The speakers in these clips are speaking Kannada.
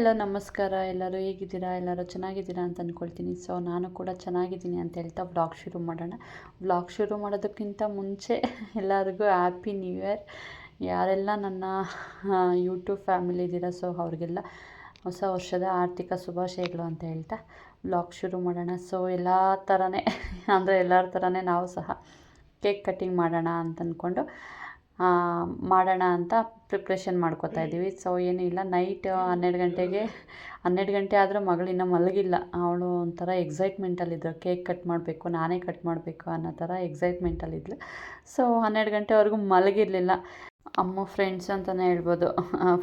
ಹಲೋ ನಮಸ್ಕಾರ. ಎಲ್ಲರೂ ಹೇಗಿದ್ದೀರಾ? ಎಲ್ಲರೂ ಚೆನ್ನಾಗಿದ್ದೀರಾ ಅಂತ ಅಂದ್ಕೊಳ್ತೀನಿ. ಸೊ ನಾನು ಕೂಡ ಚೆನ್ನಾಗಿದ್ದೀನಿ ಅಂತ ಹೇಳ್ತಾ ವ್ಲಾಗ್ ಶುರು ಮಾಡೋಣ. ವ್ಲಾಗ್ ಶುರು ಮಾಡೋದಕ್ಕಿಂತ ಮುಂಚೆ ಎಲ್ಲರಿಗೂ ಹ್ಯಾಪಿ ನ್ಯೂ ಇಯರ್. ಯಾರೆಲ್ಲ ನನ್ನ ಯೂಟ್ಯೂಬ್ ಫ್ಯಾಮಿಲಿ ಇದ್ದೀರಾ, ಸೊ ಅವ್ರಿಗೆಲ್ಲ ಹೊಸ ವರ್ಷದ ಆರ್ಥಿಕ ಶುಭಾಶಯಗಳು ಅಂತ ಹೇಳ್ತಾ ವ್ಲಾಗ್ ಶುರು ಮಾಡೋಣ. ಸೊ ಎಲ್ಲ ಥರನೇ ಅಂದರೆ ಎಲ್ಲರ ಥರನೇ ನಾವು ಸಹ ಕೇಕ್ ಕಟ್ಟಿಂಗ್ ಮಾಡೋಣ ಅಂತ ಅಂದ್ಕೊಂಡು ಮಾಡೋಣ ಅಂತ ಪ್ರಿಪ್ರೇಷನ್ ಮಾಡ್ಕೋತಾ ಇದ್ದೀವಿ. ಸೊ ಏನೂ ಇಲ್ಲ, ನೈಟ್ 12 ಗಂಟೆ ಆದರೂ ಮಗಳಿನ್ನೂ ಮಲಗಿಲ್ಲ. ಅವಳು ಒಂಥರ ಎಕ್ಸೈಟ್ಮೆಂಟಲ್ಲಿದ್ಳು, ಕೇಕ್ ಕಟ್ ಮಾಡಬೇಕು, ನಾನೇ ಕಟ್ ಮಾಡಬೇಕು ಅನ್ನೋ ಥರ ಎಕ್ಸೈಟ್ಮೆಂಟಲ್ಲಿದ್ಳು. ಸೊ 12 ಗಂಟೆವರೆಗೂ ಮಲಗಿರಲಿಲ್ಲ. ಅಮ್ಮ ಫ್ರೆಂಡ್ಸ್ ಅಂತಲೇ ಹೇಳ್ಬೋದು.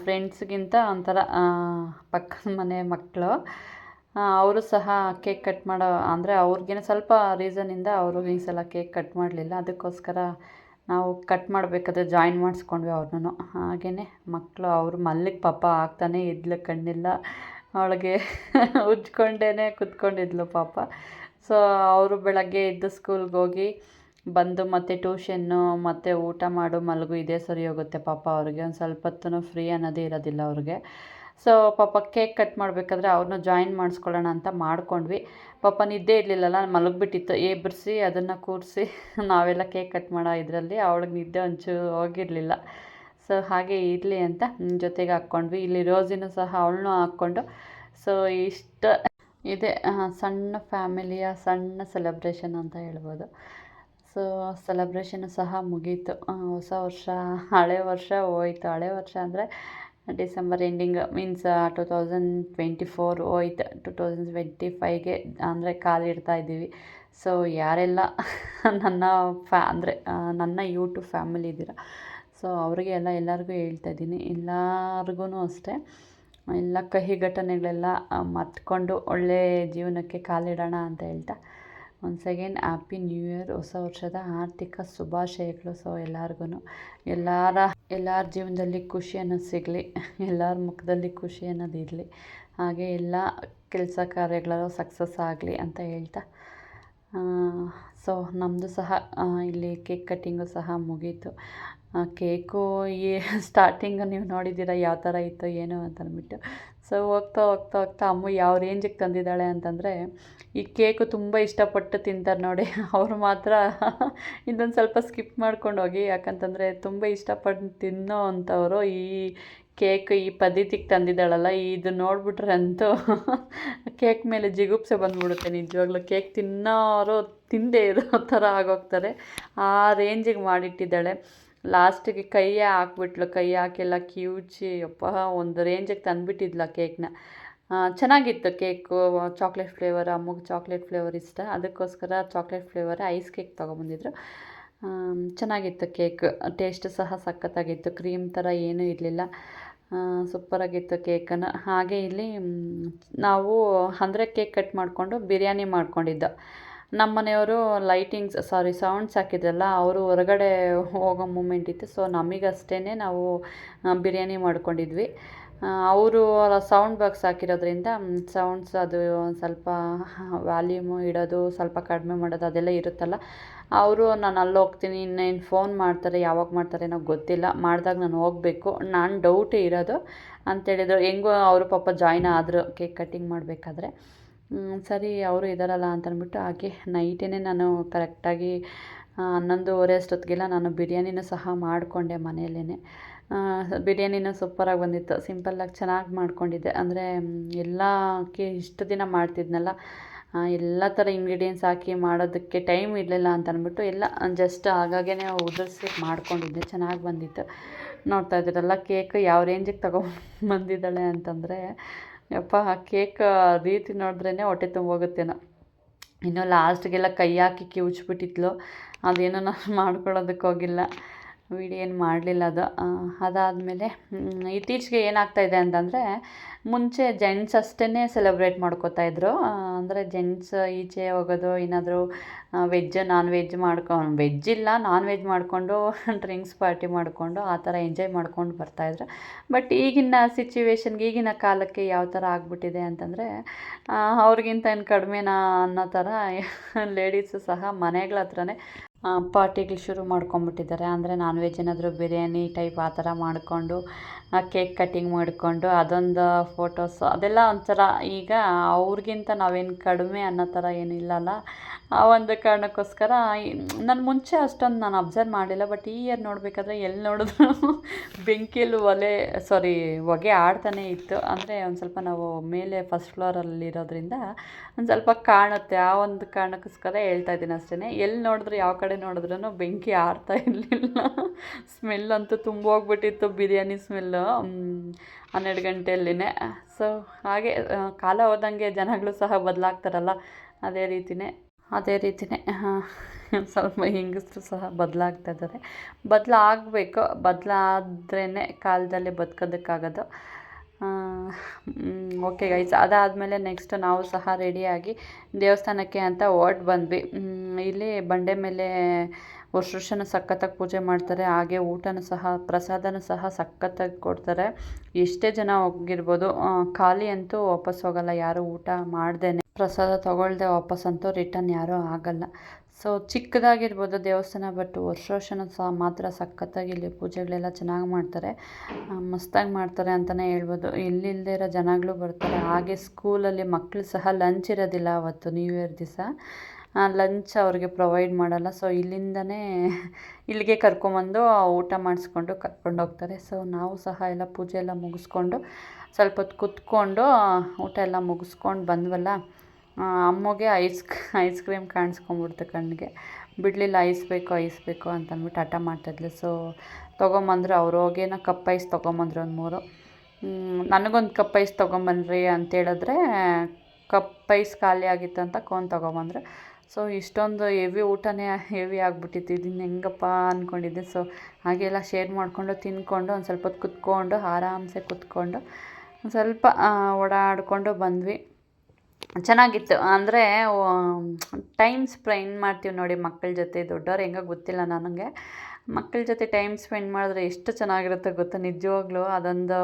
ಫ್ರೆಂಡ್ಸ್ಗಿಂತ ಒಂಥರ ಪಕ್ಕದ ಮನೆ ಮಕ್ಕಳು, ಅವರು ಸಹ ಕೇಕ್ ಕಟ್ ಮಾಡೋ ಅಂದರೆ ಅವ್ರಿಗೇನೋ ಸ್ವಲ್ಪ ರೀಸನಿಂದ ಅವರು ಈ ಸಲ ಕೇಕ್ ಕಟ್ ಮಾಡಲಿಲ್ಲ. ಅದಕ್ಕೋಸ್ಕರ ನಾವು ಕಟ್ ಮಾಡಬೇಕಾದ್ರೆ ಜಾಯಿನ್ ಮಾಡಿಸ್ಕೊಂಡ್ವಿ ಅವ್ರನ್ನೂ. ಹಾಗೆಯೇ ಮಕ್ಕಳು ಅವರು ಮಲ್ಲಿಗೆ ಪಾಪ ಆಗ್ತಾನೆ ಇದ್ಲು, ಕಣ್ಣೆಲ್ಲ ಅವಳಿಗೆ ಉಜ್ಕೊಂಡೇ ಕೂತ್ಕೊಂಡಿದ್ಲು ಪಾಪ. ಸೊ ಅವರು ಬೆಳಗ್ಗೆ ಎದ್ದು ಸ್ಕೂಲ್ಗೆ ಹೋಗಿ ಬಂದು ಮತ್ತೆ ಟ್ಯೂಷನ್ನು ಮತ್ತು ಊಟ ಮಾಡು ಮಲಗು ಇದೇ ಸರಿ ಹೋಗುತ್ತೆ ಪಾಪ ಅವ್ರಿಗೆ. ಒಂದು ಸ್ವಲ್ಪ ಹೊತ್ತು ಫ್ರೀ ಅನ್ನೋದೇ ಇರೋದಿಲ್ಲ ಅವ್ರಿಗೆ. ಸೊ ಪಾಪ ಕೇಕ್ ಕಟ್ ಮಾಡಬೇಕಾದ್ರೆ ಅವ್ರನ್ನ ಜಾಯಿನ್ ಮಾಡಿಸ್ಕೊಳ್ಳೋಣ ಅಂತ ಮಾಡ್ಕೊಂಡ್ವಿ. ಪಾಪ ನಿದ್ದೆ ಇರಲಿಲ್ಲಲ್ಲ, ಮಲಗಿಬಿಟ್ಟಿತ್ತು. ಎಬ್ಬಿಸಿ ಅದನ್ನು ಕೂರಿಸಿ ನಾವೆಲ್ಲ ಕೇಕ್ ಕಟ್ ಮಾಡೋ ಇದರಲ್ಲಿ ಅವಳಿಗೆ ನಿದ್ದೆ ಒಂಚೂರು ಹೋಗಿರಲಿಲ್ಲ. ಸೊ ಹಾಗೆ ಇರಲಿ ಅಂತ ಜೊತೆಗೆ ಹಾಕ್ಕೊಂಡ್ವಿ. ಇಲ್ಲಿ ರೋಸಿನೂ ಸಹ ಅವಳನ್ನೂ ಹಾಕ್ಕೊಂಡು ಸೊ ಇಷ್ಟ ಇದೆ ಸಣ್ಣ ಫ್ಯಾಮಿಲಿಯ ಸಣ್ಣ ಸೆಲೆಬ್ರೇಷನ್ ಅಂತ ಹೇಳ್ಬೋದು. ಸೊ ಸೆಲೆಬ್ರೇಷನ್ನು ಸಹ ಮುಗೀತು. ಹೊಸ ವರ್ಷ ಹಳೆ ವರ್ಷ ಹೋಯ್ತು. ಹಳೆ ವರ್ಷ ಅಂದರೆ ಡಿಸೆಂಬರ್ ಎಂಡಿಂಗ್ ಮೀನ್ಸ್ 2024 ಹೋಯ್ತು. 2025ಗೆ ಅಂದರೆ ಕಾಲಿಡ್ತಾ ಇದ್ದೀವಿ. ಸೊ ಯಾರೆಲ್ಲ ನನ್ನ ನನ್ನ ಯೂಟ್ಯೂಬ್ ಫ್ಯಾಮಿಲಿ ಇದ್ದೀರಾ, ಸೊ ಅವರಿಗೆ ಎಲ್ಲರಿಗೂ ಹೇಳ್ತಾ ಇದ್ದೀನಿ. ಎಲ್ಲರಿಗೂ ಅಷ್ಟೇ ಎಲ್ಲ ಕಹಿ ಘಟನೆಗಳೆಲ್ಲ ಮರ್ತ್ಕೊಂಡು ಒಳ್ಳೆಯ ಜೀವನಕ್ಕೆ ಕಾಲಿಡೋಣ ಅಂತ ಹೇಳ್ತಾ once again happy new year, ಹೊಸ ವರ್ಷದ ಆರ್ಥಿಕ ಶುಭಾಶಯಗಳು. ಸೊ ಎಲ್ಲರಿಗೂ ಎಲ್ಲರ ಜೀವನದಲ್ಲಿ ಖುಷಿ ಅನ್ನೋದು ಸಿಗಲಿ, ಎಲ್ಲರ ಮುಖದಲ್ಲಿ ಖುಷಿ ಅನ್ನೋದು ಇರಲಿ, ಹಾಗೆ ಎಲ್ಲ ಕೆಲಸ ಕಾರ್ಯಗಳು ಸಕ್ಸಸ್ ಆಗಲಿ ಅಂತ ಹೇಳ್ತಾ ಸೊ ನಮ್ಮದು ಸಹ ಇಲ್ಲಿ ಕೇಕ್ ಕಟ್ಟಿಂಗು ಸಹ ಮುಗೀತು. ಕೇಕು ಈ ಸ್ಟಾರ್ಟಿಂಗು ನೀವು ನೋಡಿದ್ದೀರ ಯಾವ ಥರ ಇತ್ತು ಏನು ಅಂತ ಅಂದ್ಬಿಟ್ಟು. ಸೊ ಹೋಗ್ತಾ ಹೋಗ್ತಾ ಹೋಗ್ತಾ ಅಮ್ಮ ಯಾವ ರೇಂಜಿಗೆ ತಂದಿದ್ದಾಳೆ ಅಂತಂದರೆ, ಈ ಕೇಕು ತುಂಬ ಇಷ್ಟಪಟ್ಟು ತಿಂತಾರೆ ನೋಡಿ, ಅವರು ಮಾತ್ರ ಇದೊಂದು ಸ್ವಲ್ಪ ಸ್ಕಿಪ್ ಮಾಡ್ಕೊಂಡು ಹೋಗಿ. ಯಾಕಂತಂದರೆ ತುಂಬ ಇಷ್ಟಪಟ್ಟು ತಿನ್ನೋ ಅಂಥವರು ಈ ಕೇಕ್ ಈ ಪದ್ಧತಿಗೆ ತಂದಿದ್ದಾಳಲ್ಲ, ಇದು ನೋಡಿಬಿಟ್ರೆ ಅಂತೂ ಕೇಕ್ ಮೇಲೆ ಜಿಗುಪ್ಸೆ ಬಂದುಬಿಡುತ್ತೆ ನಿಜವಾಗ್ಲೂ. ಕೇಕ್ ತಿನ್ನೋರು ತಿಂದೇ ಇರೋ ಥರ ಆಗೋಗ್ತಾರೆ, ಆ ರೇಂಜಿಗೆ ಮಾಡಿಟ್ಟಿದ್ದಾಳೆ. ಲಾಸ್ಟಿಗೆ ಕೈಯೇ ಹಾಕ್ಬಿಟ್ಲು, ಕೈ ಹಾಕೆಲ್ಲ ಕಿವುಚಿ ಅಪ್ಪ ಒಂದು ರೇಂಜಿಗೆ ತಂದುಬಿಟ್ಟಿದ್ಲು ಆ ಕೇಕ್ನ. ಚೆನ್ನಾಗಿತ್ತು ಕೇಕು, ಚಾಕ್ಲೇಟ್ ಫ್ಲೇವರ್. ಅಮ್ಮಗೆ ಚಾಕ್ಲೇಟ್ ಫ್ಲೇವರ್ ಇಷ್ಟ, ಅದಕ್ಕೋಸ್ಕರ ಚಾಕ್ಲೇಟ್ ಫ್ಲೇವರ್ ಐಸ್ ಕೇಕ್ ತೊಗೊಂಬಂದಿದ್ರು. ಚೆನ್ನಾಗಿತ್ತು ಕೇಕ್, ಟೇಸ್ಟ್ ಸಹ ಸಖತ್ತಾಗಿತ್ತು. ಕ್ರೀಮ್ ಥರ ಏನೂ ಇರಲಿಲ್ಲ, ಸೂಪರಾಗಿತ್ತು ಕೇಕನ್ನು. ಹಾಗೆ ಇಲ್ಲಿ ನಾವು ಅಂದರೆ ಕೇಕ್ ಕಟ್ ಮಾಡಿಕೊಂಡು ಬಿರಿಯಾನಿ ಮಾಡ್ಕೊಂಡಿದ್ದು. ನಮ್ಮ ಮನೆಯವರು ಸೌಂಡ್ಸ್ ಹಾಕಿದ್ರಲ್ಲ, ಅವರು ಹೊರಗಡೆ ಹೋಗೋ ಮೂಮೆಂಟ್ ಇತ್ತು. ಸೊ ನಮಗಷ್ಟೇ ನಾವು ಬಿರಿಯಾನಿ ಮಾಡ್ಕೊಂಡಿದ್ವಿ. ಅವರು ಸೌಂಡ್ ಬಾಕ್ಸ್ ಹಾಕಿರೋದ್ರಿಂದ ಸೌಂಡ್ಸ್ ಅದು ಒಂದು ಸ್ವಲ್ಪ ವ್ಯಾಲ್ಯೂಮು ಇಡೋದು, ಸ್ವಲ್ಪ ಕಡಿಮೆ ಮಾಡೋದು ಅದೆಲ್ಲ ಇರುತ್ತಲ್ಲ. ಅವರು ನಾನು ಅಲ್ಲಿ ಹೋಗ್ತೀನಿ, ಇನ್ನೇನು ಫೋನ್ ಮಾಡ್ತಾರೆ, ಯಾವಾಗ ಮಾಡ್ತಾರೇನೋ ಗೊತ್ತಿಲ್ಲ, ಮಾಡಿದಾಗ ನಾನು ಹೋಗಬೇಕು, ನಾನು ಡೌಟೇ ಇರೋದು ಅಂತೇಳಿದ್ರು. ಹೆಂಗೋ ಅವರು ಪಾಪ ಜಾಯ್ನ್ ಆದರು ಕೇಕ್ ಕಟ್ಟಿಂಗ್ ಮಾಡಬೇಕಾದ್ರೆ. ಸರಿ ಅವರು ಇದ್ದಾರಲ್ಲ ಅಂತ ಅಂದ್ಬಿಟ್ಟು ಹಾಗೆ ನೈಟೇ ನಾನು ಕರೆಕ್ಟಾಗಿ 11:30 ಅಷ್ಟೊತ್ತಿಗೆಲ್ಲ ನಾನು ಬಿರಿಯಾನಿನೂ ಸಹ ಮಾಡಿಕೊಂಡೆ ಮನೆಯಲ್ಲೇ. ಬಿರಿಯಾನಿನೂ ಸೂಪರಾಗಿ ಬಂದಿತ್ತು. ಸಿಂಪಲ್ಲಾಗಿ ಚೆನ್ನಾಗಿ ಮಾಡ್ಕೊಂಡಿದ್ದೆ. ಅಂದರೆ ಎಲ್ಲಕ್ಕೆ ಇಷ್ಟು ದಿನ ಮಾಡ್ತಿದ್ನಲ್ಲ, ಎಲ್ಲ ಥರ ಇಂಗ್ರೀಡಿಯೆಂಟ್ಸ್ ಹಾಕಿ ಮಾಡೋದಕ್ಕೆ ಟೈಮ್ ಇರಲಿಲ್ಲ ಅಂತ ಅಂದ್ಬಿಟ್ಟು ಎಲ್ಲ ಜಸ್ಟ್ ಹಾಗಾಗೇ ಉದುರಿಸಿ ಮಾಡ್ಕೊಂಡಿದ್ದೆ. ಚೆನ್ನಾಗಿ ಬಂದಿತ್ತು. ನೋಡ್ತಾ ಇದ್ದೀರಲ್ಲ ಕೇಕ್ ಯಾವ ರೇಂಜಿಗೆ ತಗೊಂಬಂದಿದ್ದಾಳೆ ಅಂತಂದರೆ, ಯಪ್ಪ ಆ ಕೇಕ್ ರೀತಿ ನೋಡಿದ್ರೇ ಹೊಟ್ಟೆ ತುಂಬೋಗುತ್ತೇನೋ. ಇನ್ನು ಲಾಸ್ಟಿಗೆಲ್ಲ ಕೈ ಹಾಕಿ ಕಿವುಚ್ಬಿಟ್ಟಿದ್ಲು, ಅದೇನೋ ನಾನು ಮಾಡ್ಕೊಳ್ಳೋದಕ್ಕೆ ಹೋಗಿಲ್ಲ, ವೀಡಿಯೋ ಏನು ಮಾಡಲಿಲ್ಲ ಅದು. ಅದಾದಮೇಲೆ ಇತ್ತೀಚೆಗೆ ಏನಾಗ್ತಾಯಿದೆ ಅಂತಂದರೆ, ಮುಂಚೆ ಜೆಂಟ್ಸ್ ಅಷ್ಟೇ ಸೆಲೆಬ್ರೇಟ್ ಮಾಡ್ಕೋತಾಯಿದ್ರು. ಅಂದರೆ ಜೆಂಟ್ಸ್ ಈಚೆ ಹೋಗೋದು, ಏನಾದರೂ ನಾನ್ ವೆಜ್ ಇಲ್ಲ ನಾನ್ ವೆಜ್ ಮಾಡಿಕೊಂಡು ಡ್ರಿಂಕ್ಸ್ ಪಾರ್ಟಿ ಮಾಡಿಕೊಂಡು ಆ ಥರ ಎಂಜಾಯ್ ಮಾಡ್ಕೊಂಡು ಬರ್ತಾಯಿದ್ರು. ಬಟ್ ಈಗಿನ ಸಿಚುವೇಶನ್ಗೆ, ಈಗಿನ ಕಾಲಕ್ಕೆ ಯಾವ ಥರ ಆಗಿಬಿಟ್ಟಿದೆ ಅಂತಂದರೆ, ಅವ್ರಿಗಿಂತ ಏನು ಕಡಿಮೆನಾ ಅನ್ನೋ ಥರ ಲೇಡೀಸು ಸಹ ಮನೆಗಳ ಹತ್ರನೇ ಪಾರ್ಟಿಗಳು ಶುರು ಮಾಡ್ಕೊಂಬಿಟ್ಟಿದ್ದಾರೆ. ಅಂದರೆ ನಾನ್ ವೆಜ್ ಏನಾದರೂ ಬಿರಿಯಾನಿ ಟೈಪ್ ಆ ಥರ ಮಾಡಿಕೊಂಡು ಕೇಕ್ ಕಟ್ಟಿಂಗ್ ಮಾಡಿಕೊಂಡು ಅದೊಂದು ಫೋಟೋಸು ಅದೆಲ್ಲ ಒಂಥರ ಈಗ ಅವ್ರಿಗಿಂತ ನಾವೇನು ಕಡಿಮೆ ಅನ್ನೋ ಥರ ಏನಿಲ್ಲಲ್ಲ. ಆ ಒಂದು ಕಾರಣಕ್ಕೋಸ್ಕರ ನಾನು ಮುಂಚೆ ಅಷ್ಟೊಂದು ನಾನು ಅಬ್ಸರ್ವ್ ಮಾಡಿಲ್ಲ. ಬಟ್ ಈ ಇಯರ್ ನೋಡಬೇಕಾದ್ರೆ ಎಲ್ಲಿ ನೋಡಿದ್ರು ಬೆಂಕಿಯಲ್ಲಿ ಹೊಗೆ ಆಡ್ತಾನೇ ಇತ್ತು. ಅಂದರೆ ಒಂದು ಸ್ವಲ್ಪ ನಾವು ಮೇಲೆ ಫಸ್ಟ್ ಫ್ಲೋರಲ್ಲಿರೋದ್ರಿಂದ ಒಂದು ಸ್ವಲ್ಪ ಕಾಣುತ್ತೆ. ಆ ಒಂದು ಕಾರಣಕ್ಕೋಸ್ಕರ ಹೇಳ್ತಾ ಇದ್ದೀನಿ ಅಷ್ಟೇ. ಎಲ್ಲಿ ನೋಡಿದ್ರು ಯಾವ ಕಡೆ ನೋಡಿದ್ರೂ ಬೆಂಕಿ ಆರ್ತಾ ಇರಲಿಲ್ಲ. ಸ್ಮೆಲ್ ಅಂತೂ ತುಂಬ ಹೋಗ್ಬಿಟ್ಟಿತ್ತು, ಬಿರಿಯಾನಿ ಸ್ಮೆಲ್ಲು 12 ಗಂಟೆಯಲ್ಲಿನೇ. ಸೊ ಹಾಗೆ ಕಾಲ ಹೋದಂಗೆ ಜನಗಳು ಸಹ ಬದಲಾಗ್ತಾರಲ್ಲ, ಅದೇ ರೀತಿಯೇ ಸ್ವಲ್ಪ ಹೆಂಗಸರು ಸಹ ಬದಲಾಗ್ತಾ ಇದ್ದಾರೆ. ಬದಲಾಗಬೇಕು, ಬದಲಾದ್ರೇ ಕಾಲದಲ್ಲಿ ಬದುಕೋದಕ್ಕಾಗೋದು. ಓಕೆ ಗೈಸ್, ಅದಾದಮೇಲೆ ನೆಕ್ಸ್ಟ್ ನಾವು ಸಹ ರೆಡಿಯಾಗಿ ದೇವಸ್ಥಾನಕ್ಕೆ ಅಂತ ಹೊರ್ಟು ಬಂದ್ವಿ. ಇಲ್ಲಿ ಬಂಡೆ ಮೇಲೆ ವರ್ಷನ ಸಖತ್ತಾಗಿ ಪೂಜೆ ಮಾಡ್ತಾರೆ. ಹಾಗೆ ಊಟನೂ ಸಹ ಪ್ರಸಾದನೂ ಸಹ ಸಖತ್ತಾಗಿ ಕೊಡ್ತಾರೆ. ಎಷ್ಟೇ ಜನ ಹೋಗಿರ್ಬೋದು, ಖಾಲಿ ಅಂತೂ ವಾಪಸ್ ಹೋಗಲ್ಲ ಯಾರು. ಊಟ ಮಾಡ್ದೇ ಪ್ರಸಾದ ತೊಗೊಳ್ದೆ ವಾಪಸ್ಸಂತೂ ರಿಟರ್ನ್ ಯಾರೂ ಆಗಲ್ಲ. ಸೊ ಚಿಕ್ಕದಾಗಿರ್ಬೋದು ದೇವಸ್ಥಾನ, ಬಟ್ ವರ್ಷನ ಸಹ ಮಾತ್ರ ಸಖತ್ತಾಗಿ ಇಲ್ಲಿ ಪೂಜೆಗಳೆಲ್ಲ ಚೆನ್ನಾಗಿ ಮಾಡ್ತಾರೆ, ಮಸ್ತಾಗಿ ಮಾಡ್ತಾರೆ ಅಂತಲೇ ಹೇಳ್ಬೋದು. ಇಲ್ಲಿಲ್ಲದೆ ಇರೋ ಜನಗಳು ಬರ್ತಾರೆ. ಹಾಗೆ ಸ್ಕೂಲಲ್ಲಿ ಮಕ್ಕಳು ಸಹ ಲಂಚ್ ಇರೋದಿಲ್ಲ ಅವತ್ತು ನ್ಯೂ ಇಯರ್ ದಿವಸ. ಲಂಚ್ ಅವ್ರಿಗೆ ಪ್ರೊವೈಡ್ ಮಾಡಲ್ಲ. ಸೊ ಇಲ್ಲಿಗೆ ಕರ್ಕೊಂಬಂದು ಊಟ ಮಾಡಿಸ್ಕೊಂಡು ಕರ್ಕೊಂಡೋಗ್ತಾರೆ. ಸೊ ನಾವು ಸಹ ಎಲ್ಲ ಪೂಜೆ ಎಲ್ಲ ಮುಗಿಸ್ಕೊಂಡು ಸ್ವಲ್ಪ ಹೊತ್ತು ಕೂತ್ಕೊಂಡು ಊಟ ಎಲ್ಲ ಮುಗಿಸ್ಕೊಂಡು ಬಂದ್ವಲ್ಲ, ಅಮ್ಮಗೆ ಐಸ್ ಕ್ರೀಮ್ ಕಾಣಿಸ್ಕೊಂಬಿಡ್ತು ಕಣ್ಣಿಗೆ. ಬಿಡಲಿಲ್ಲ, ಐಸ್ ಬೇಕು ಅಂತಂದ್ಬಿಟ್ಟು ಹಠ ಮಾಡ್ತಾಯಿದ್ಲು. ಸೊ ತೊಗೊಂಬಂದ್ರು ಅವ್ರು. ಹೋಗೇನೋ ಕಪ್ ಐಸ್ ತೊಗೊಂಬಂದ್ರು ಒಂದು 3. ನನಗೊಂದು ಕಪ್ ಐಸ್ ತೊಗೊಂಬನ್ರಿ ಅಂತೇಳಿದ್ರೆ ಕಪ್ ಐಸ್ ಖಾಲಿ ಆಗಿತ್ತು ಅಂತ ಕೋನ್ ತೊಗೊಂಬಂದ್ರು. ಸೊ ಇಷ್ಟೊಂದು ಊಟನೇ ಹೆವಿ ಆಗಿಬಿಟ್ಟಿತ್ತು. ಇದನ್ನು ಹೆಂಗಪ್ಪ ಅಂದ್ಕೊಂಡಿದ್ದೆ. ಸೊ ಹಾಗೆಲ್ಲ ಶೇರ್ ಮಾಡಿಕೊಂಡು ತಿಂದ್ಕೊಂಡು ಒಂದು ಸ್ವಲ್ಪ ಹೊತ್ತು ಕುತ್ಕೊಂಡು ಆರಾಮ್ಸೆ ಕುತ್ಕೊಂಡು ಒಂದು ಸ್ವಲ್ಪ ಓಡಾಡಿಕೊಂಡು ಬಂದ್ವಿ. ಚೆನ್ನಾಗಿತ್ತು. ಅಂದರೆ ಟೈಮ್ ಸ್ಪೆಂಡ್ ಮಾಡ್ತೀವಿ ನೋಡಿ ಮಕ್ಕಳ ಜೊತೆ. ದೊಡ್ಡವ್ರು ಹೆಂಗೋ ಗೊತ್ತಿಲ್ಲ ನನಗೆ. ಮಕ್ಕಳ ಜೊತೆ ಟೈಮ್ ಸ್ಪೆಂಡ್ ಮಾಡಿದ್ರೆ ಎಷ್ಟು ಚೆನ್ನಾಗಿರುತ್ತೆ ಗೊತ್ತಾ. ನಿಜವಾಗ್ಲೂ ಅದೊಂದು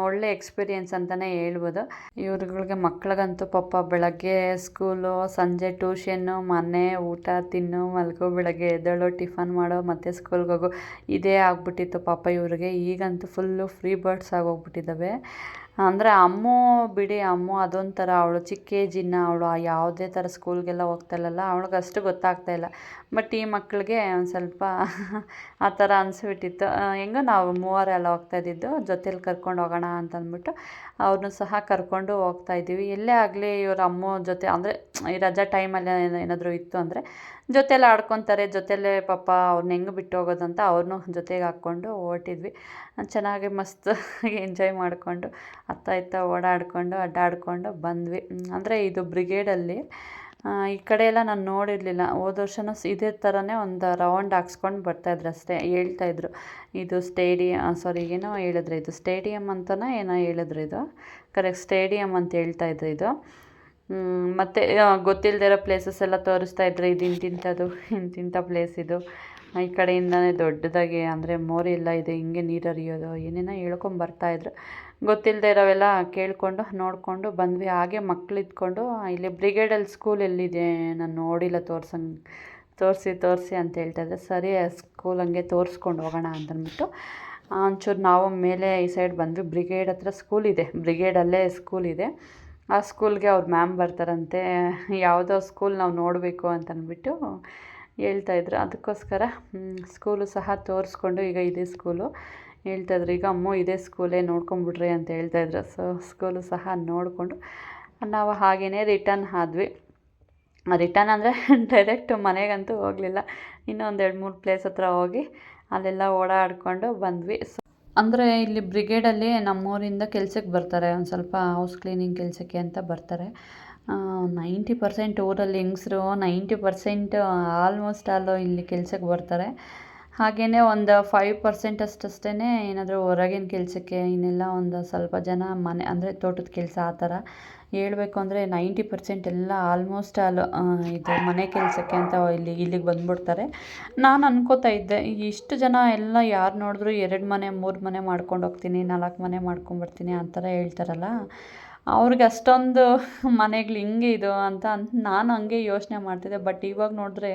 ಒಳ್ಳೆ ಎಕ್ಸ್ಪೀರಿಯೆನ್ಸ್ ಅಂತಲೇ ಹೇಳ್ಬೋದು. ಇವ್ರುಗಳಿಗೆ ಮಕ್ಳಿಗಂತೂ ಪಾಪ ಬೆಳಗ್ಗೆ ಸ್ಕೂಲು, ಸಂಜೆ ಟ್ಯೂಷನ್ನು, ಮನೆ, ಊಟ, ತಿನ್ನು, ಮಲ್ಗೋ, ಬೆಳಗ್ಗೆ ಎದ್ದೇಳೋ, ಟಿಫನ್ ಮಾಡೋ, ಮತ್ತು ಸ್ಕೂಲ್ಗೆ ಹೋಗೋ, ಇದೇ ಆಗ್ಬಿಟ್ಟಿತ್ತು ಪಾಪ ಇವ್ರಿಗೆ. ಈಗಂತೂ ಫುಲ್ಲು ಫ್ರೀ ಬರ್ಡ್ಸ್ ಆಗೋಗ್ಬಿಟ್ಟಿದ್ದಾವೆ. ಅಂದರೆ ಬಿಡಿ ಅಮ್ಮು ಅದೊಂಥರ, ಅವಳು ಚಿಕ್ಕ ಏಜಿನ ಅವಳು ಯಾವುದೇ ಥರ ಸ್ಕೂಲ್ಗೆಲ್ಲ ಹೋಗ್ತಾಯಿಲ್ಲಲ್ಲ, ಅವಳಿಗೆ ಅಷ್ಟು ಗೊತ್ತಾಗ್ತಾಯಿಲ್ಲ. ಬಟ್ ಈ ಮಕ್ಕಳಿಗೆ ಒಂದು ಸ್ವಲ್ಪ ಆ ಥರ ಅನಿಸ್ಬಿಟ್ಟಿತ್ತು. ಹೆಂಗೋ ನಾವು ಮೂವರೆಲ್ಲ ಹೋಗ್ತಾಯಿದ್ದಿದ್ದು, ಜೊತೇಲಿ ಕರ್ಕೊಂಡು ಹೋಗೋಣ ಅಂತಂದ್ಬಿಟ್ಟು ಅವ್ರನ್ನೂ ಸಹ ಕರ್ಕೊಂಡು ಹೋಗ್ತಾಯಿದ್ದೀವಿ. ಎಲ್ಲೇ ಆಗಲಿ ಇವ್ರ ಅಮ್ಮ ಜೊತೆ, ಅಂದರೆ ಈ ರಜಾ ಟೈಮಲ್ಲಿ ಏನಾದರೂ ಇತ್ತು ಅಂದರೆ ಜೊತೇಲಿ ಆಡ್ಕೊತಾರೆ. ಜೊತೆಲೇ ಪಾಪ ಅವ್ರನ್ನ ಹೆಂಗೆ ಬಿಟ್ಟು ಹೋಗೋದಂತ ಅವ್ರನ್ನೂ ಜೊತೆಗೆ ಹಾಕ್ಕೊಂಡು ಹೊರಟಿದ್ವಿ. ಚೆನ್ನಾಗಿ ಮಸ್ತ್ ಎಂಜಾಯ್ ಮಾಡಿಕೊಂಡು ಅತ್ತ ಓಡಾಡಿಕೊಂಡು ಅಡ್ಡಾಡಿಕೊಂಡು ಬಂದ್ವಿ. ಅಂದರೆ ಇದು ಬ್ರಿಗೇಡಲ್ಲಿ ಈ ಕಡೆ ಎಲ್ಲ ನಾನು ನೋಡಿರಲಿಲ್ಲ. ಹೋದ ವರ್ಷನೂ ಇದೇ ಥರನೇ ಒಂದು ರೌಂಡ್ ಹಾಕ್ಸ್ಕೊಂಡು ಬರ್ತಾಯಿದ್ರು ಅಷ್ಟೇ. ಹೇಳ್ತಾಯಿದ್ರು ಇದು ಏನೋ ಹೇಳಿದ್ರು, ಇದು ಸ್ಟೇಡಿಯಮ್ ಅಂತಲೋ ಏನೋ ಹೇಳಿದ್ರು. ಇದು ಕರೆಕ್ಟ್ ಸ್ಟೇಡಿಯಮ್ ಅಂತ ಹೇಳ್ತಾಯಿದ್ರು ಇದು. ಮತ್ತು ಗೊತ್ತಿಲ್ಲದೆ ಇರೋ ಪ್ಲೇಸಸ್ ಎಲ್ಲ ತೋರಿಸ್ತಾಯಿದ್ರು. ಇದು ಇಂತಿಂಥ ಪ್ಲೇಸ್ ಇದು, ಈ ಕಡೆಯಿಂದನೇ ದೊಡ್ಡದಾಗಿ ಅಂದರೆ ಮೋರಿ ಎಲ್ಲ ಇದೆ, ಹಿಂಗೆ ನೀರು ಹರಿಯೋದು, ಏನೇನೋ ಹೇಳ್ಕೊಂಬರ್ತಾಯಿದ್ರು. ಗೊತ್ತಿಲ್ಲದೆ ಇರೋವೆಲ್ಲ ಕೇಳಿಕೊಂಡು ನೋಡಿಕೊಂಡು ಬಂದ್ವಿ. ಹಾಗೆ ಮಕ್ಳು ಇದ್ಕೊಂಡು ಇಲ್ಲಿ ಬ್ರಿಗೇಡಲ್ಲಿ ಸ್ಕೂಲ್ ಎಲ್ಲಿದೆ ನಾನು ನೋಡಿಲ್ಲ, ತೋರಿಸಿ ಅಂತ ಹೇಳ್ತಾಯಿದ್ದೆ. ಸರಿ ಸ್ಕೂಲ್ ಹಂಗೆ ತೋರಿಸ್ಕೊಂಡು ಹೋಗೋಣ ಅಂತಂದ್ಬಿಟ್ಟು ಒಂಚೂರು ನಾವು ಮೇಲೆ ಈ ಸೈಡ್ ಬಂದ್ವಿ. ಬ್ರಿಗೇಡ್ ಹತ್ರ ಸ್ಕೂಲ್ ಇದೆ, ಬ್ರಿಗೇಡಲ್ಲೇ ಸ್ಕೂಲ್ ಇದೆ. ಆ ಸ್ಕೂಲ್ಗೆ ಅವ್ರ ಮ್ಯಾಮ್ ಬರ್ತಾರಂತೆ. ಯಾವುದೋ ಸ್ಕೂಲ್ ನಾವು ನೋಡಬೇಕು ಅಂತಂದ್ಬಿಟ್ಟು ಹೇಳ್ತಾಯಿದ್ರು. ಅದಕ್ಕೋಸ್ಕರ ಸ್ಕೂಲು ಸಹ ತೋರಿಸ್ಕೊಂಡು, ಈಗ ಇದೇ ಸ್ಕೂಲು ಹೇಳ್ತಾಯಿದ್ರು. ಈಗ ಅಮ್ಮ ಇದೇ ಸ್ಕೂಲೇ ನೋಡ್ಕೊಂಬಿಡ್ರಿ ಅಂತ ಹೇಳ್ತಾಯಿದ್ರು. ಸೊ ಸ್ಕೂಲು ಸಹ ನೋಡಿಕೊಂಡು ನಾವು ಹಾಗೆಯೇ ರಿಟರ್ನ್ ಆದ್ವಿ. ರಿಟರ್ನ್ ಅಂದರೆ ಡೈರೆಕ್ಟ್ ಮನೆಗಂತೂ ಹೋಗಲಿಲ್ಲ. ಇನ್ನೂ ಒಂದು 2-3 ಪ್ಲೇಸ್ ಹತ್ರ ಹೋಗಿ ಅಲ್ಲೆಲ್ಲ ಓಡಾಡಿಕೊಂಡು ಬಂದ್ವಿ. ಅಂದರೆ ಇಲ್ಲಿ ಬ್ರಿಗೇಡಲ್ಲಿ ನಮ್ಮೂರಿಂದ ಕೆಲ್ಸಕ್ಕೆ ಬರ್ತಾರೆ, ಒಂದು ಸ್ವಲ್ಪ ಹೌಸ್ ಕ್ಲೀನಿಂಗ್ ಕೆಲಸಕ್ಕೆ ಅಂತ ಬರ್ತಾರೆ. 90% ಊರಲ್ಲಿ ಹೆಂಗಸ್ರು 90% ಆಲ್ಮೋಸ್ಟ್ ಇಲ್ಲಿ ಕೆಲ್ಸಕ್ಕೆ ಬರ್ತಾರೆ. ಹಾಗೆಯೇ ಒಂದು 5% ಅಷ್ಟೇ ಏನಾದರೂ ಹೊರಗಿನ ಕೆಲಸಕ್ಕೆ, ಇನ್ನೆಲ್ಲ ಒಂದು ಸ್ವಲ್ಪ ಜನ ಮನೆ ಅಂದರೆ ತೋಟದ ಕೆಲಸ ಆ ಥರ. ಹೇಳ್ಬೇಕು ಅಂದರೆ 90% ಎಲ್ಲ ಆಲ್ಮೋಸ್ಟ್ ಇದು ಮನೆ ಕೆಲಸಕ್ಕೆ ಅಂತ ಇಲ್ಲಿಗೆ ಬಂದುಬಿಡ್ತಾರೆ. ನಾನು ಅನ್ಕೋತಾ ಇದ್ದೆ, ಇಷ್ಟು ಜನ ಎಲ್ಲ ಯಾರು ನೋಡಿದ್ರು 2 ಮನೆ 3 ಮನೆ ಮಾಡ್ಕೊಂಡು ಹೋಗ್ತೀನಿ, 4 ಮನೆ ಮಾಡ್ಕೊಂಬರ್ತೀನಿ ಆ ಥರ ಹೇಳ್ತಾರಲ್ಲ. ಅವ್ರಿಗೆ ಅಷ್ಟೊಂದು ಮನೆಗಳು ಹಿಂಗೆ ಇದು ಅಂತ ನಾನು ಹಂಗೆ ಯೋಚನೆ ಮಾಡ್ತಿದ್ದೆ. ಬಟ್ ಇವಾಗ ನೋಡಿದ್ರೆ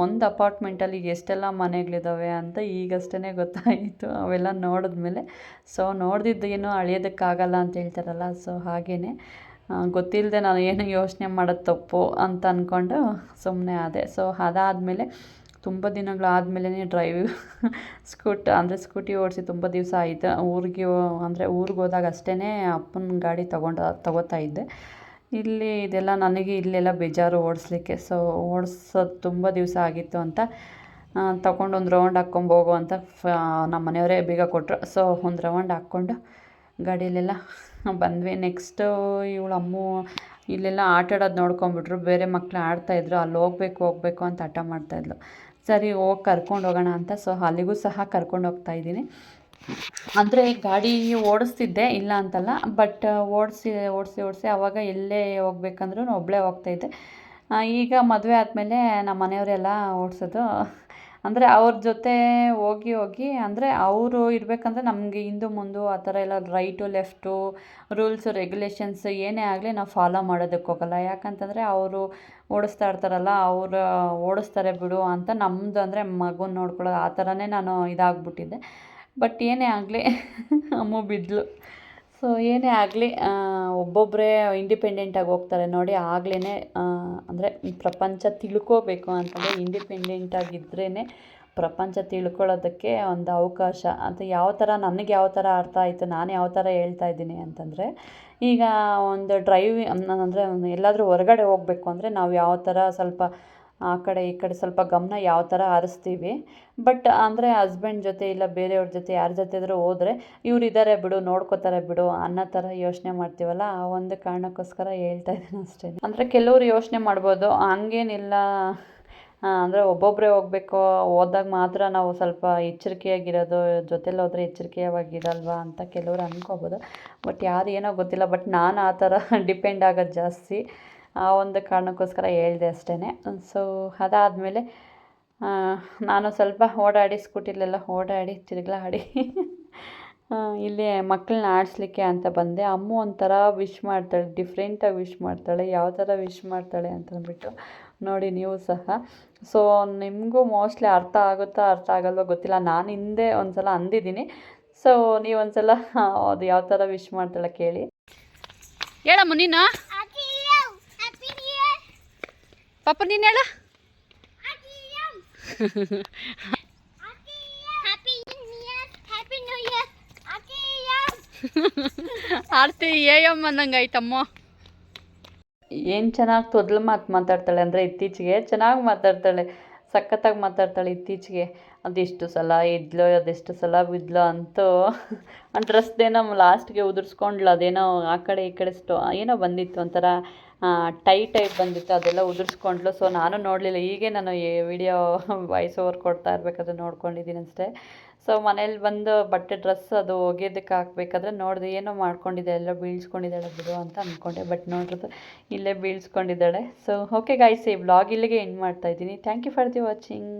ಒಂದು ಅಪಾರ್ಟ್ಮೆಂಟಲ್ಲಿ ಎಷ್ಟೆಲ್ಲ ಮನೆಗಳಿದ್ದಾವೆ ಅಂತ ಈಗಷ್ಟೇ ಗೊತ್ತಾಯಿತು ಅವೆಲ್ಲ ನೋಡಿದ್ಮೇಲೆ. ಸೊ ನೋಡ್ದಿದ್ದೇನು ಅಳಿಯೋದಕ್ಕಾಗಲ್ಲ ಅಂತ ಹೇಳ್ತಾರಲ್ಲ, ಸೊ ಹಾಗೇ ಗೊತ್ತಿಲ್ಲದೆ ನಾನು ಏನು ಯೋಚನೆ ಮಾಡೋದು ತಪ್ಪು ಅಂತ ಅಂದ್ಕೊಂಡು ಸುಮ್ಮನೆ ಆದೆ. ಸೊ ಅದಾದಮೇಲೆ ತುಂಬ ದಿನಗಳಾದಮೇಲೆ ಸ್ಕೂಟಿ ಓಡಿಸಿ ತುಂಬ ದಿವಸ ಆಯಿತು. ಊರಿಗೆ ಹೋದಾಗ ಅಷ್ಟೇ ಅಪ್ಪನ ಗಾಡಿ ತಗೋತಾ ಇದ್ದೆ. ಇಲ್ಲಿ ಇದೆಲ್ಲ ನನಗೆ ಇಲ್ಲೆಲ್ಲ ಬೇಜಾರು ಓಡಿಸ್ಲಿಕ್ಕೆ. ಸೊ ಓಡಿಸೋದು ತುಂಬ ದಿವಸ ಆಗಿತ್ತು ಅಂತ ತಗೊಂಡು ಒಂದು ರೌಂಡ್ ಹಾಕ್ಕೊಂಬೋಗು ಅಂತ ನಮ್ಮ ಮನೆಯವರೇ ಬೀಗ ಕೊಟ್ಟರು. ಸೊ ಒಂದು ರೌಂಡ್ ಹಾಕ್ಕೊಂಡು ಗಾಡಿಯಲ್ಲೆಲ್ಲ ಬಂದ್ವಿ. ನೆಕ್ಸ್ಟು ಇವಳು ಅಮ್ಮು ಇಲ್ಲೆಲ್ಲ ಆಟಾಡೋದು ನೋಡ್ಕೊಂಬಿಟ್ರು. ಬೇರೆ ಮಕ್ಕಳು ಆಡ್ತಾಯಿದ್ರು, ಅಲ್ಲಿ ಹೋಗ್ಬೇಕು ಅಂತ ಹಠ ಮಾಡ್ತಾಯಿದ್ಲು. ಸರಿ ಹೋಗಿ ಕರ್ಕೊಂಡು ಹೋಗೋಣ ಅಂತ ಸೊ ಅಲ್ಲಿಗೂ ಸಹ ಕರ್ಕೊಂಡು ಹೋಗ್ತಾಯಿದ್ದೀನಿ. ಅಂದರೆ ಗಾಡಿ ಓಡಿಸ್ತಿದ್ದೆ, ಇಲ್ಲ ಅಂತಲ್ಲ, ಬಟ್ ಓಡಿಸಿ ಆವಾಗ ಎಲ್ಲೇ ಹೋಗ್ಬೇಕಂದ್ರೂ ಒಬ್ಬಳೇ ಹೋಗ್ತಾಯಿದ್ದೆ. ಈಗ ಮದುವೆ ಆದಮೇಲೆ ನಮ್ಮ ಮನೆಯವರೆಲ್ಲ ಓಡಿಸೋದು. ಅಂದರೆ ಅವ್ರ ಜೊತೆ ಹೋಗಿ ಅಂದರೆ ಅವರು ಇರಬೇಕಂದ್ರೆ ನಮಗೆ ಹಿಂದು ಮುಂದು ಆ ಥರ ಎಲ್ಲ ರೈಟು ಲೆಫ್ಟು ರೂಲ್ಸು ರೆಗ್ಯುಲೇಷನ್ಸ್ ಏನೇ ಆಗಲಿ ನಾವು ಫಾಲೋ ಮಾಡೋದಕ್ಕೆ ಹೋಗಲ್ಲ. ಯಾಕಂತಂದರೆ ಅವರು ಓಡಿಸ್ತಾ ಇರ್ತಾರಲ್ಲ, ಅವರು ಓಡಿಸ್ತಾರೆ ಬಿಡು ಅಂತ ನಮ್ಮದು ಅಂದರೆ ಮಗುನ ನೋಡ್ಕೊಳ್ಳೋದು ಆ ಥರನೇ ನಾನು ಇದಾಗ್ಬಿಟ್ಟಿದ್ದೆ. ಬಟ್ ಏನೇ ಆಗಲಿ ಅಮ್ಮು ಬಿದ್ಲು. ಸೊ ಏನೇ ಆಗಲಿ ಒಬ್ಬೊಬ್ಬರೇ ಇಂಡಿಪೆಂಡೆಂಟಾಗಿ ಹೋಗ್ತಾರೆ ನೋಡಿ. ಆಗಲೇ ಅಂದರೆ ಪ್ರಪಂಚ ತಿಳ್ಕೋಬೇಕು ಅಂತಂದರೆ ಇಂಡಿಪೆಂಡೆಂಟಾಗಿದ್ರೇ ಪ್ರಪಂಚ ತಿಳ್ಕೊಳ್ಳೋದಕ್ಕೆ ಒಂದು ಅವಕಾಶ. ಅದು ಯಾವ ಥರ ನನಗೆ ಯಾವ ಥರ ಅರ್ಥ ಆಯಿತು, ನಾನು ಯಾವ ಥರ ಹೇಳ್ತಾ ಇದ್ದೀನಿ ಅಂತಂದರೆ, ಈಗ ಒಂದು ಅಂದರೆ ಎಲ್ಲಾದರೂ ಹೊರಗಡೆ ಹೋಗಬೇಕು ಅಂದರೆ ನಾವು ಯಾವ ಥರ ಸ್ವಲ್ಪ ಆ ಕಡೆ ಈ ಕಡೆ ಸ್ವಲ್ಪ ಗಮನ ಯಾವ ಥರ ಹರಿಸ್ತೀವಿ. ಬಟ್ ಅಂದರೆ ಹಸ್ಬೆಂಡ್ ಜೊತೆ ಇಲ್ಲ ಬೇರೆಯವ್ರ ಜೊತೆ ಯಾರ ಜೊತೆ ಆದರೂ ಹೋದರೆ ಇವ್ರು ಇದ್ದಾರೆ ಬಿಡು, ನೋಡ್ಕೋತಾರೆ ಬಿಡು ಅನ್ನೋ ಥರ ಯೋಚನೆ ಮಾಡ್ತೀವಲ್ಲ, ಆ ಒಂದು ಕಾರಣಕ್ಕೋಸ್ಕರ ಹೇಳ್ತಾ ಇದ್ದೀನಿ ಅಷ್ಟೇ. ಅಂದರೆ ಕೆಲವರು ಯೋಚನೆ ಮಾಡ್ಬೋದು ಹಂಗೇನಿಲ್ಲ, ಅಂದರೆ ಒಬ್ಬೊಬ್ಬರೇ ಹೋಗಬೇಕು, ಹೋದಾಗ ಮಾತ್ರ ನಾವು ಸ್ವಲ್ಪ ಎಚ್ಚರಿಕೆಯಾಗಿರೋದು, ಜೊತೆಲಿ ಹೋದರೆ ಎಚ್ಚರಿಕೆಯಾಗಿರಲ್ವಾ ಅಂತ ಕೆಲವರು ಅಂದ್ಕೋಬೋದು. ಬಟ್ ಯಾರು ಏನೋ ಗೊತ್ತಿಲ್ಲ, ಬಟ್ ನಾನು ಆ ಥರ ಡಿಪೆಂಡ್ ಆಗೋದು ಜಾಸ್ತಿ. ಆ ಒಂದು ಕಾರಣಕ್ಕೋಸ್ಕರ ಹೇಳಿದೆ ಅಷ್ಟೇ. ಸೊ ಅದಾದಮೇಲೆ ನಾನು ಸ್ವಲ್ಪ ಸ್ಕೂಟಿಲೆಲ್ಲ ತಿರುಗಾಡಿ ಇಲ್ಲಿ ಮಕ್ಕಳನ್ನ ಆಡಿಸ್ಲಿಕ್ಕೆ ಅಂತ ಬಂದೆ. ಅಮ್ಮು ಒಂಥರ ವಿಶ್ ಮಾಡ್ತಾಳೆ, ಡಿಫ್ರೆಂಟಾಗಿ ವಿಶ್ ಮಾಡ್ತಾಳೆ. ಯಾವ ಥರ ವಿಶ್ ಮಾಡ್ತಾಳೆ ಅಂತಂದ್ಬಿಟ್ಟು ನೋಡಿ ನೀವು ಸಹ. ಸೊ ನಿಮಗೂ ಮೋಸ್ಟ್ಲಿ ಅರ್ಥ ಆಗುತ್ತಾ ಅರ್ಥ ಆಗಲ್ವೋ ಗೊತ್ತಿಲ್ಲ. ನಾನು ಹಿಂದೆ ಒಂದು ಸಲ ಅಂದಿದ್ದೀನಿ. ಸೊ ನೀವು ಒಂದು ಸಲ ಅದು ಯಾವ ಥರ ವಿಶ್ ಮಾಡ್ತಾಳೆ ಕೇಳಿ. ಹೇಳಮ್ಮ ನೀನು ಪಾಪ, ನೀನು ಹೇಳ. ಆರ್ತಿ ಏಯಮ್ಮ ಅನ್ನಂಗೆ ಆಯ್ತಮ್ಮ. ಏನು ಚೆನ್ನಾಗಿ ತೊದಲು ಮಾತಾಡ್ತಾಳೆ ಅಂದರೆ ಇತ್ತೀಚೆಗೆ ಚೆನ್ನಾಗಿ ಮಾತಾಡ್ತಾಳೆ, ಸಖತ್ತಾಗಿ ಮಾತಾಡ್ತಾಳೆ ಇತ್ತೀಚೆಗೆ. ಅದೆಷ್ಟು ಸಲ ಇದ್ಲೋ ಅದೆಷ್ಟು ಸಲ ಬಿದ್ಲೋ ಅಂತೂ. ಡ್ರೆಸ್ದೇನೋ ಲಾಸ್ಟ್ಗೆ ಉದುರಿಸ್ಕೊಂಡ್ಲು, ಅದೇನೋ ಆ ಕಡೆ ಈ ಕಡೆ ಏನೋ ಬಂದಿತ್ತು, ಒಂಥರ ಟೈಟ್ ಬಂದಿತ್ತು, ಅದೆಲ್ಲ ಉದುರಿಸ್ಕೊಂಡ್ಲು. ಸೊ ನಾನು ನೋಡಲಿಲ್ಲ, ಹೀಗೆ ನಾನು ವಿಡಿಯೋ ವಾಯ್ಸ್ ಓವರ್ ಕೊಡ್ತಾ ಇರಬೇಕಾದ್ರೆ ನೋಡ್ಕೊಂಡಿದ್ದೀನಿ ಅಷ್ಟೇ. ಸೊ ಮನೇಲಿ ಬಂದು ಡ್ರೆಸ್ ಅದು ಒಗೆಯೋದಕ್ಕೆ ಹಾಕ್ಬೇಕಾದ್ರೆ ನೋಡಿದೆ ಏನೋ ಮಾಡ್ಕೊಂಡಿದ್ದೆ, ಎಲ್ಲ ಬೀಳ್ಸ್ಕೊಂಡಿದ್ದಾಳೆ ಬಿಡು ಅಂತ ಅಂದ್ಕೊಂಡೆ. ಬಟ್ ನೋಡಿದ್ರೆ ಇಲ್ಲೇ ಬೀಳ್ಸ್ಕೊಂಡಿದ್ದಾಳೆ. ಸೊ ಓಕೆ ಗಾಯ್ಸ್, ಈ ವ್ಲಾಗ್ ಇಲ್ಲಿಗೆ ಎಂಡ್ ಮಾಡ್ತಾಯಿದ್ದೀನಿ. Thank you for the watching.